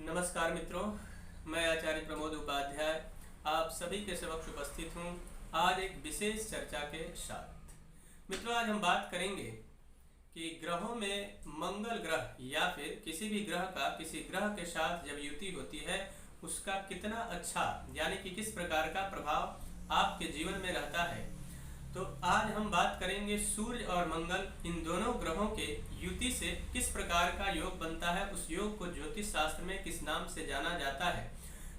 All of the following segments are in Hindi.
नमस्कार मित्रों, मैं आचार्य प्रमोद उपाध्याय आप सभी के समक्ष उपस्थित हूँ आज एक विशेष चर्चा के साथ। मित्रों, आज हम बात करेंगे कि ग्रहों में मंगल ग्रह या फिर किसी भी ग्रह का किसी ग्रह के साथ जब युति होती है उसका कितना अच्छा यानी कि किस प्रकार का प्रभाव आपके जीवन में रहता है। तो आज हम बात करेंगे सूर्य और मंगल इन दोनों ग्रहों के युति से किस प्रकार का योग बनता है, उस योग को ज्योतिष शास्त्र में किस नाम से जाना जाता है।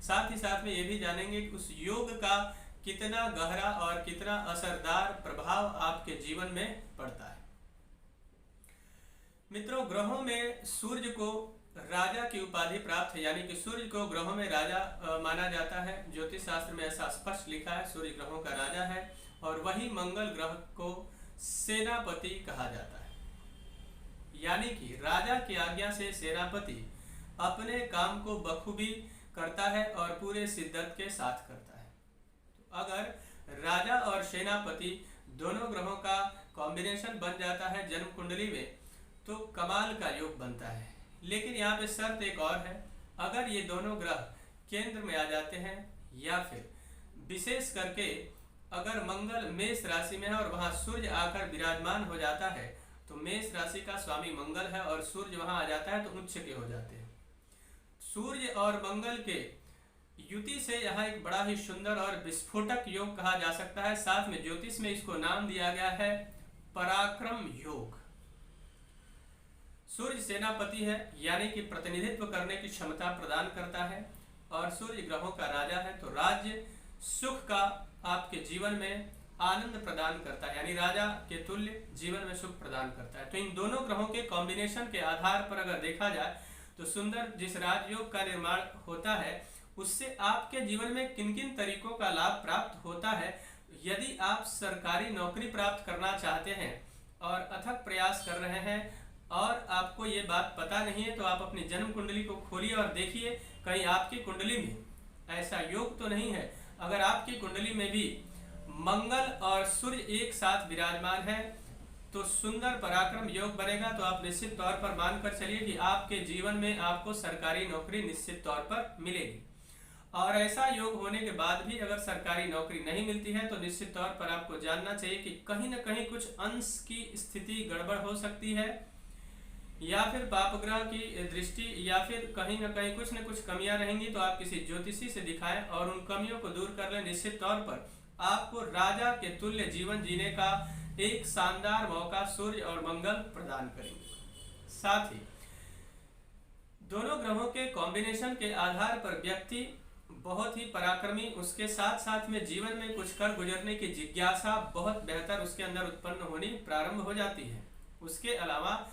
साथ ही साथ में ये भी जानेंगे कि उस योग का कितना गहरा और कितना असरदार प्रभाव आपके जीवन में पड़ता है। मित्रों, ग्रहों में सूर्य को राजा की उपाधि प्राप्त है, यानी कि सूर्य को ग्रहों में राजा माना जाता है। ज्योतिष शास्त्र में ऐसा स्पष्ट लिखा है, सूर्य ग्रहों का राजा है और वही मंगल ग्रह को सेनापति कहा जाता है। यानी कि राजा की आज्ञा से सेनापति अपने काम को बखूबी करता है और पूरे शिद्दत के साथ करता है। तो अगर राजा और सेनापति दोनों ग्रहों का कॉम्बिनेशन बन जाता है जन्म कुंडली में तो कमाल का योग बनता है। लेकिन यहाँ पे शर्त एक और है, अगर ये दोनों ग्रह केंद्र में आ जाते हैं या फिर विशेष करके अगर मंगल मेष राशि में है और वहां सूर्य आकर विराजमान हो जाता है तो मेष राशि का स्वामी मंगल है और सूर्य वहां आ जाता है तो उच्च के हो जाते हैं। सूर्य और मंगल के युति से यहाँ एक बड़ा ही सुंदर और विस्फोटक योग कहा जा सकता है। साथ में ज्योतिष में इसको नाम दिया गया है पराक्रम योग। सूर्य सेनापति है यानी कि प्रतिनिधित्व करने की क्षमता प्रदान करता है और सूर्य ग्रहों का राजा है तो राज्य सुख का आपके जीवन में आनंद प्रदान करता है, यानी राजा के तुल्य जीवन में सुख प्रदान करता है। तो इन दोनों ग्रहों के कॉम्बिनेशन के आधार पर अगर देखा जाए तो सुंदर जिस राजयोग का निर्माण होता है उससे आपके जीवन में किन किन तरीकों का लाभ प्राप्त होता है। यदि आप सरकारी नौकरी प्राप्त करना चाहते हैं और अथक प्रयास कर रहे हैं और आपको ये बात पता नहीं है तो आप अपनी जन्म कुंडली को खोलिए और देखिए कहीं आपकी कुंडली में ऐसा योग तो नहीं है। अगर आपकी कुंडली में भी मंगल और सूर्य एक साथ विराजमान है तो सुंदर पराक्रम योग बनेगा। तो आप निश्चित तौर पर मानकर चलिए कि आपके जीवन में आपको सरकारी नौकरी निश्चित तौर पर मिलेगी। और ऐसा योग होने के बाद भी अगर सरकारी नौकरी नहीं मिलती है तो निश्चित तौर पर आपको जानना चाहिए कि कहीं ना कहीं कुछ अंश की स्थिति गड़बड़ हो सकती है या फिर पापग्रह की दृष्टि या फिर कहीं ना कहीं कुछ न कुछ कमियां रहेंगी। तो आप किसी ज्योतिषी से दिखाएं और उन कमियों को दूर कर लें। निश्चित तौर पर आपको राजा के तुल्य जीवन जीने का एक शानदार मौका सूर्य और मंगल प्रदान करेंगे। साथ ही दोनों ग्रहों के कॉम्बिनेशन के आधार पर व्यक्ति बहुत ही पराक्रमी, उसके साथ साथ में जीवन में कुछ कर गुजरने की जिज्ञासा बहुत बेहतर उसके अंदर उत्पन्न होनी प्रारंभ हो जाती है। उसके अलावा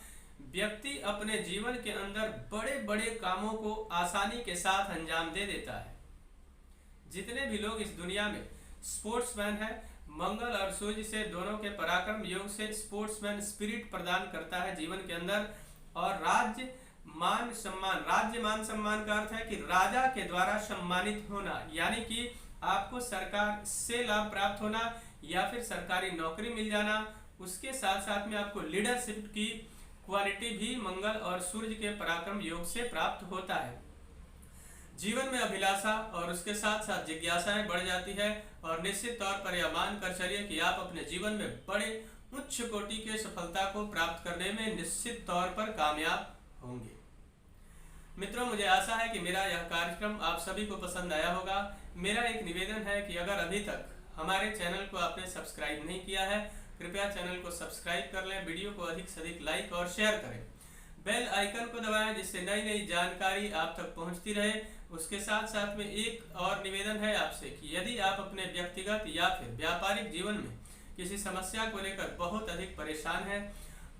व्यक्ति अपने जीवन के अंदर बड़े बड़े कामों को आसानी के साथ अंजाम दे देता है। जितने भी लोग इस दुनिया में स्पोर्ट्समैन हैं, मंगल और सूर्य से दोनों के पराक्रम योग से स्पोर्ट्समैन स्पिरिट प्रदान करता है जीवन के अंदर। और राज्य मान सम्मान का अर्थ है कि राजा के द्वारा सम्मानित होना, यानी कि आपको सरकार से लाभ प्राप्त होना या फिर सरकारी नौकरी मिल जाना। उसके साथ साथ में आपको लीडरशिप की क्वालिटी भी मंगल और सूर्य के पराक्रम योग से प्राप्त होता है। जीवन में अभिलाषा और उसके साथ साथ जिज्ञासाएं बढ़ जाती है और निश्चित तौर पर यह मान कर चलिए कि आप अपने जीवन में बड़े उच्च कोटि के सफलता को प्राप्त करने में निश्चित तौर पर कामयाब होंगे। मित्रों, मुझे आशा है कि मेरा यह कार्यक्रम आप सभी को पसंद आया होगा। मेरा एक निवेदन है कि अगर अभी तक हमारे चैनल को आपने सब्सक्राइब नहीं किया है कृपया चैनल को सब्सक्राइब कर लें, वीडियो को अधिक से अधिक लाइक और शेयर करें, बेल आइकन को दबाएं जिससे नई नई जानकारी आप तक पहुंचती रहे। उसके साथ साथ में एक और निवेदन है आपसे कि यदि आप अपने व्यक्तिगत या फिर व्यापारिक जीवन में किसी समस्या को लेकर बहुत अधिक परेशान हैं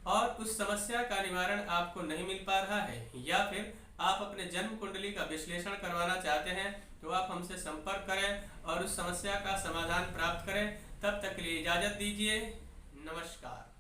और उस समस्या का निवारण आपको नहीं मिल पा रहा है या फिर आप अपने जन्म कुंडली का विश्लेषण करवाना चाहते हैं तो आप हमसे संपर्क करें और उस समस्या का समाधान प्राप्त करें। तब तक के लिए इजाजत दीजिए। नमस्कार।